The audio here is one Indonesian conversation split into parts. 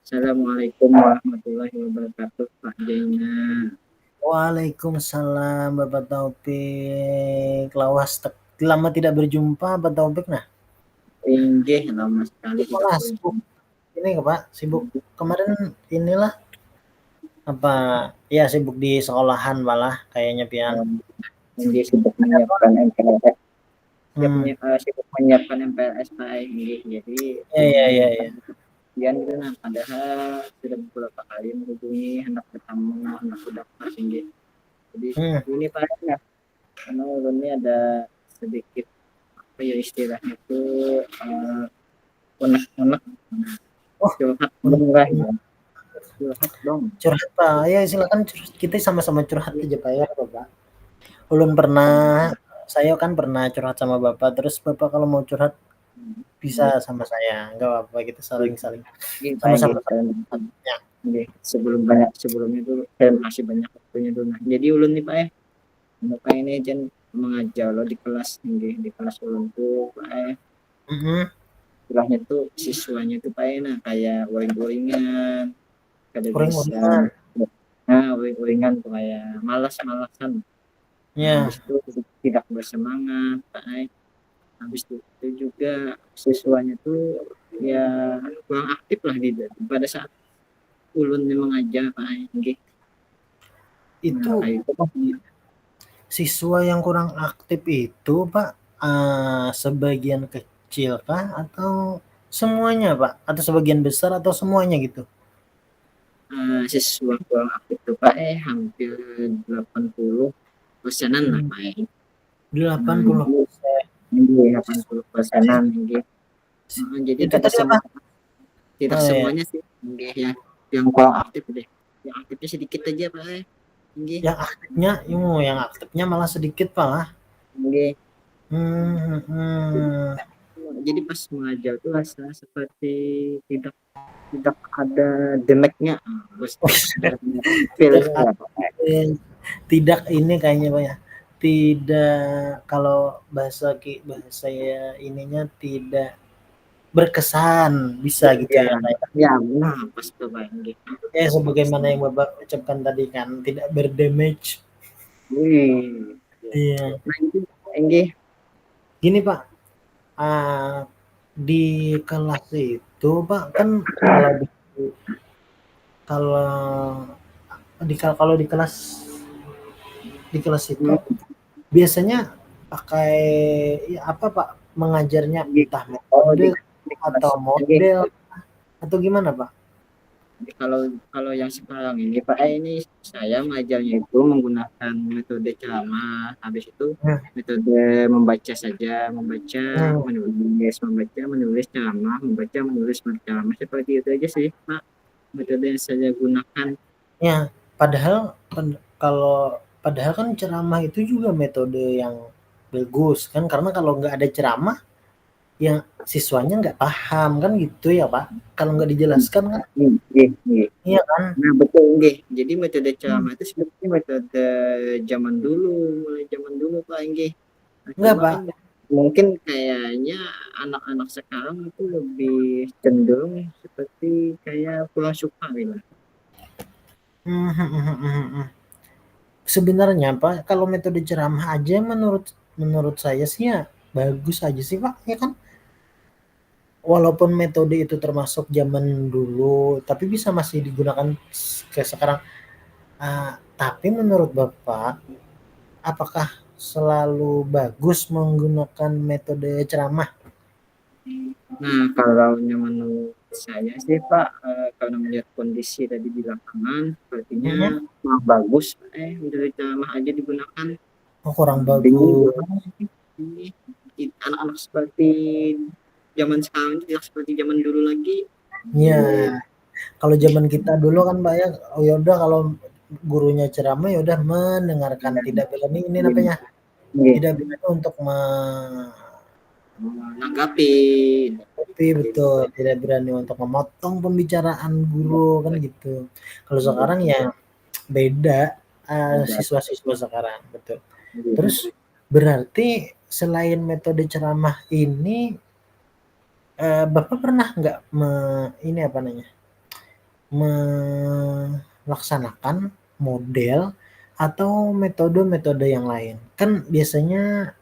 Assalamualaikum warahmatullahi wabarakatuh, Pak Jaina. Waalaikumsalam Bapak Taufik. Lama tidak berjumpa Bapak Taufik. Nah, Inggih, lama sekali sibuk tidak malah sibuk. berjumpa. Ini Pak, sibuk. Kemarin inilah apa ya sibuk di sekolahan malah kayaknya pian. Inggih sibuk menyiapkan MPLS, Hmm. sibuk menyiapkan MPLS Pak Inggih. Jadi Ya ya ya menyiapkan ya. ujian gitu nah. Padahal sudah beberapa kali menghubungi hendak bertemu, hendak berdaftar Inggih. Jadi Hmm. ini Pak ya, karena ini ada sedikit apa ya istilahnya itu unek-unek Oh, curhat unek murah unek ya. Curhat dong. curhat Pak. Ya silakan curhat. Kita sama-sama curhat aja Pak ya Bapak. Ulun pernah saya kan pernah curhat sama Bapak. Terus Bapak kalau mau curhat bisa sama saya. Enggak apa-apa, kita saling-saling Ini Pak sama-sama. Ya. sebelumnya tuh saya makasih banyak waktunya tuh. Nah, jadi ulun nih Pak ya, Bapak ini jen mengajar lo di kelas tinggi di kelas ulun tuh Pak ya. Mhm. Istilahnya tuh siswanya tuh Pak ya, nah kayak uring-uringan, kada bisa. Uring-uringan. Nah, uring-uringan tuh kayak malas-malasan. Nah, Ya. habis itu tidak bersemangat Pak ya. Habis itu juga siswanya tuh ya kurang aktif lah pada saat ulun mengajar Pak ya. Nah, Itu kayak itu Pak. siswa yang kurang aktif itu, Pak, sebagian kecil kah atau semuanya, Pak? Atau sebagian besar atau semuanya gitu? Siswa kurang aktif tuh Pak hampir 80%-an lah Hmm, Pak. Nah, jadi 80%. ini Siswa 80%-an ini. Jadi itu tadi apa? tidak Oh ya, semuanya sih ini ya yang kurang aktif deh. Yang aktifnya sedikit aja Pak. Ini, yang aktifnya malah sedikit, Pak lah. ini. Hmm. Jadi pas mengajar tuh rasa seperti tidak tidak ada demeknya. Terus tidak ada Tidak feelnya ya Pak. tidak ini kayaknya, Pak ya. Tidak, kalau bahasa ya ininya tidak berkesan, bisa gitu Ya, ya, Kak, ya. ya, nah pas tuh Pak. Ini. Ya sebagaimana yang Bapak ucapkan tadi kan, tidak berdamage. Wih. Iya. Nah, ini Gini Pak, ah, di kelas itu Pak kan kalau di kalau kalau di kelas itu biasanya pakai ya apa Pak mengajarnya, entah oh metode di kelas atau ini. model atau gimana Pak? Kalau kalau yang sekarang ini Pak ini saya mengajarnya itu menggunakan metode ceramah, habis itu Hmm. metode membaca saja, membaca, Hmm. menulis ceramah, membaca, menulis ceramah, seperti itu aja sih Pak metode yang saya gunakan. Ya, padahal kan ceramah itu juga metode yang bagus kan, karena kalau nggak ada ceramah yang siswanya nggak paham kan gitu ya Pak, kalau nggak dijelaskan kan. Nih. Iya kan. Nah betul nggih. Jadi metode Hmm. ceramah itu sebenarnya metode zaman dulu, mulai zaman dulu Pak nggih. Nah, Enggak cuma Pak. kan mungkin kayaknya anak-anak sekarang itu lebih cenderung seperti kayak kurang suka gitu. Hmm, hmm, hmm, hmm, hmm, hmm. Sebenarnya Pak kalau metode ceramah aja menurut menurut saya sih ya bagus aja sih Pak ya kan, walaupun metode itu termasuk zaman dulu tapi bisa masih digunakan ke sekarang. Tapi menurut Bapak, apakah selalu bagus menggunakan metode ceramah? Nah kalau menurut saya sih Pak, kalau melihat kondisi tadi di lapangan, sepertinya Mhm. bagus metode ceramah aja digunakan. Oh, kurang Bingung bagus. gimana sih ini anak-anak seperti zaman sekarang itu tidak seperti zaman dulu lagi. Ya, kalau zaman kita dulu kan Mbak ya, oh ya udah kalau gurunya ceramah ya udah mendengarkan, tidak berani ini Iya, namanya, iya. tidak berani untuk Menanggapi. betul, tidak berani untuk memotong pembicaraan guru kan gitu. Kalau sekarang ya beda, siswa-siswa sekarang, betul. Terus berarti selain metode ceramah ini, Bapak pernah nggak ini apa namanya, melaksanakan model atau metode-metode yang lain. Kan biasanya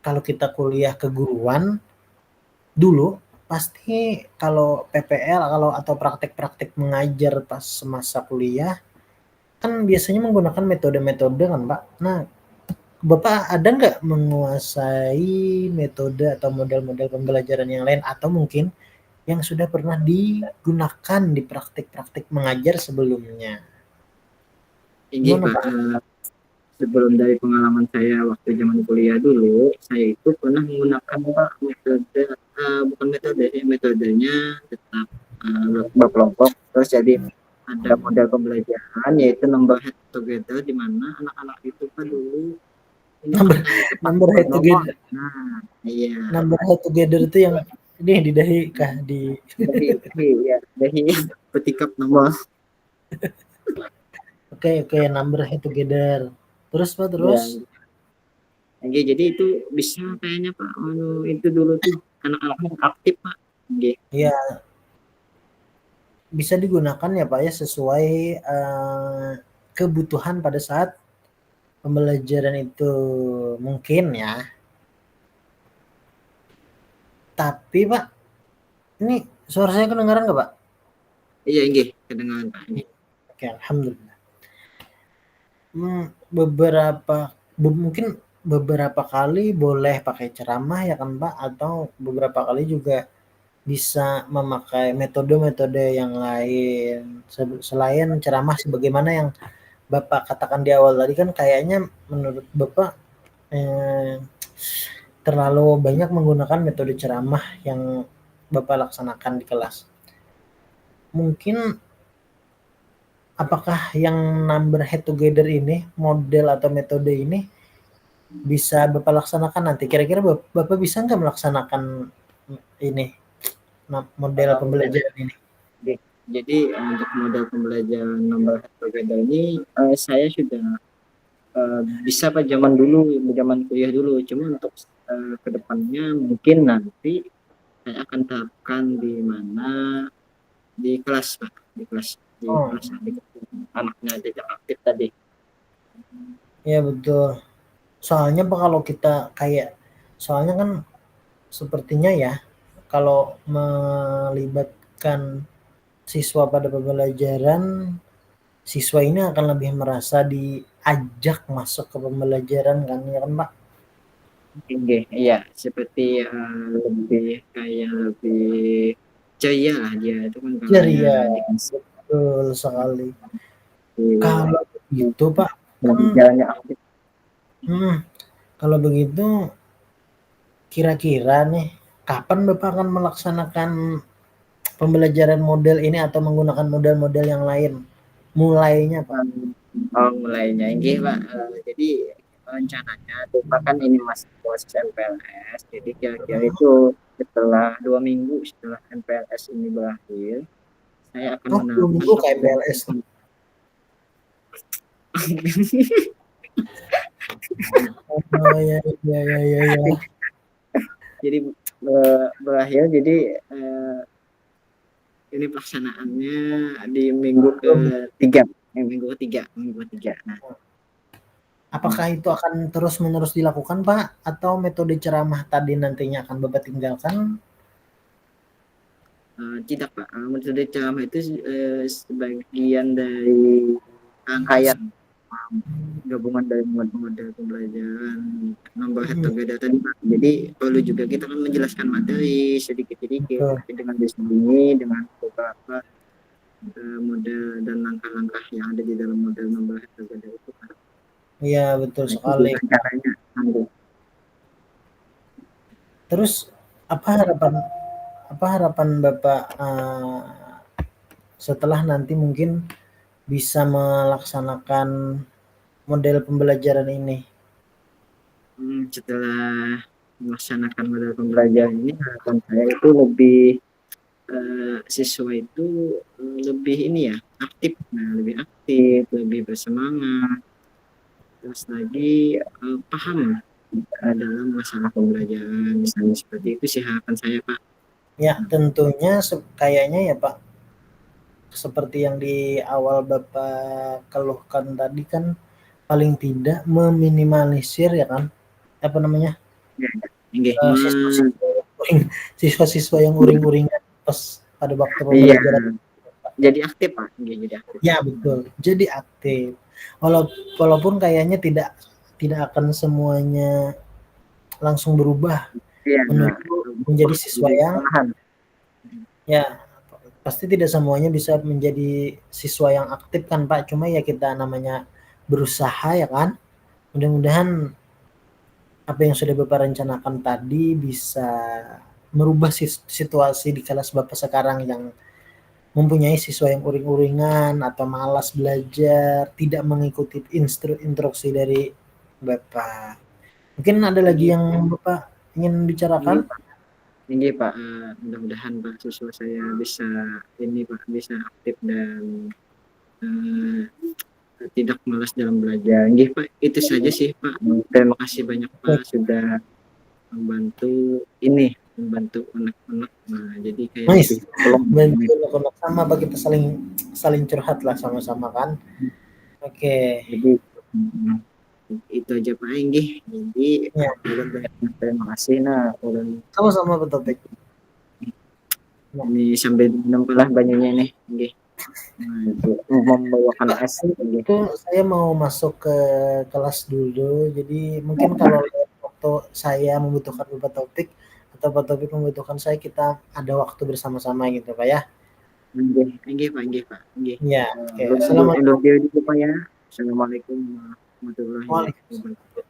kalau kita kuliah keguruan dulu pasti kalau PPL atau praktek-praktek mengajar pas semasa kuliah kan biasanya menggunakan metode-metode kan Pak. Nah Bapak ada nggak menguasai metode atau model-model pembelajaran yang lain atau mungkin yang sudah pernah digunakan di praktik-praktik mengajar sebelumnya? Ini Gimana Pak, Pak? sebelum dari pengalaman saya waktu zaman kuliah dulu, saya itu pernah menggunakan Pak metode, bukan metode, metodenya tetap berkelompok. Terus jadi ada model pembelajaran yaitu number head together, di mana anak-anak itu Pak dulu ini Number pandai cepat number head bernomor. together. Nah, iya, Number head together itu yang ini di dahi kah di dahi ya, dahi petikap nomor. oke oke number head together. Terus Pak terus? Ya, jadi itu bisa kayaknya Pak, itu dulu tuh anak-anaknya aktif Pak. Oke. Ya bisa digunakan ya Pak ya sesuai kebutuhan pada saat pembelajaran itu mungkin ya. Tapi Pak, ini suara saya kedengaran nggak Pak? Iya, nggih, kedengaran Pak ini. Oke, alhamdulillah. Mungkin beberapa kali boleh pakai ceramah ya kan Pak, atau beberapa kali juga bisa memakai metode-metode yang lain selain ceramah sebagaimana yang Bapak katakan di awal tadi kan kayaknya menurut Bapak eh, terlalu banyak menggunakan metode ceramah yang Bapak laksanakan di kelas. Mungkin apakah yang number head together ini, model atau metode ini bisa Bapak laksanakan nanti? Kira-kira Bapak bisa nggak melaksanakan ini, model pembelajaran ini? Oke. Jadi untuk model pembelajaran number head together ini saya sudah bisa Pak zaman dulu, zaman kuliah dulu. Cuma untuk kedepannya mungkin nanti saya akan terapkan di mana di kelas Pak, di Oh, kelas adik anaknya tidak aktif tadi. ya betul. Soalnya Pak kalau kita kayak, soalnya kan sepertinya ya, kalau melibatkan siswa pada pembelajaran, siswa ini akan lebih merasa diajak masuk ke pembelajaran kan ya kan Pak? Oke, iya seperti lebih kayak lebih ceria lah dia itu kan kalau ada Ceria, dikasih betul sekali. Kalau begitu Pak, kan jalannya aktif. hmm, kalau begitu kira-kira nih kapan Bapak akan melaksanakan pembelajaran model ini atau menggunakan model-model yang lain? Mulainya Pak. Oh, mulainya ini Pak. Jadi rencananya tuh Pak kan ini masih proses MPLS. Jadi kira-kira itu setelah 2 minggu setelah MPLS ini berakhir, saya akan Oh, 2 menerapkan minggu Pak. kayak PLS. Oh, ya ya ya ya ya. Jadi berakhir. Jadi ini pelaksanaannya di minggu ketiga. Minggu ketiga. Nah, Apakah itu akan terus-menerus dilakukan, Pak? Atau metode ceramah tadi nantinya akan Bapak tinggalkan? tidak Pak. Metode ceramah itu sebagian dari rangkaian gabungan dari model pembelajaran number head Hmm, together tadi Pak. Jadi perlu juga kita kan menjelaskan materi sedikit-sedikit, betul. tapi dengan disembunyi dengan beberapa model dan langkah-langkah yang ada di dalam model number head together itu Pak. Iya, betul Nah, itu sekali. gimana caranya? Terus apa harapan Bapak setelah nanti mungkin bisa melaksanakan model pembelajaran ini? Setelah melaksanakan model pembelajaran ini harapan saya itu lebih siswa itu lebih ini ya aktif, nah lebih aktif, lebih bersemangat, terus lagi paham dalam masalah pembelajaran, misalnya seperti itu sih harapan saya Pak. Ya, tentunya kayaknya ya Pak, seperti yang di awal Bapak keluhkan tadi kan paling tidak meminimalisir ya kan, apa namanya, Ya, ya. Nggih, siswa-siswa yang siswa-siswa yang uring-uringan pas pada waktu iya, pembelajaran. jadi aktif Pak, nggih jadi aktif. Ya betul, jadi aktif. Walaupun kayaknya tidak akan semuanya langsung berubah Iya, menuju menjadi siswa jadi yang perlahan. ya pasti tidak semuanya bisa menjadi siswa yang aktif kan Pak, cuma ya kita namanya berusaha ya kan. Mudah-mudahan apa yang sudah Bapak rencanakan tadi bisa merubah situasi di kelas Bapak sekarang yang mempunyai siswa yang uring-uringan atau malas belajar, tidak mengikuti instruksi dari Bapak. Mungkin ada lagi Nggih, yang Bapak ingin nggih bicarakan? Pak. Nggih Pak, mudah-mudahan Pak siswa saya bisa ini Pak, bisa aktif dan eh, tidak malas dalam belajar. Nggih Pak, itu saja sih Pak. Terima kasih banyak Pak sudah membantu ini, membantu anak-anak. Nah, jadi kayak lebih Nice. plong Bantu ini. anak-anak sama Pak, kita saling saling curhat lah sama-sama kan. Oke. Jadi itu aja Pak nggih. Jadi Ya, ulun banyak terima kasih nah ulun sama-sama Pak Topik. Ya. ini sambil minum lah banyunya nih nggih. Nah, itu membawakan Pak, es nggih. itu saya mau masuk ke kelas dulu. Jadi mungkin kalau waktu saya membutuhkan Bapak Topik atau Pak Topik membutuhkan saya, kita ada waktu bersama-sama gitu Pak ya. Nggih, nggih Pak, nggih Pak, nggih. Ya, oke. Ulun Assalamualaikum. dulu Pak ya. Assalamualaikum warahmatullahi Waalaikumsalam. wabarakatuh.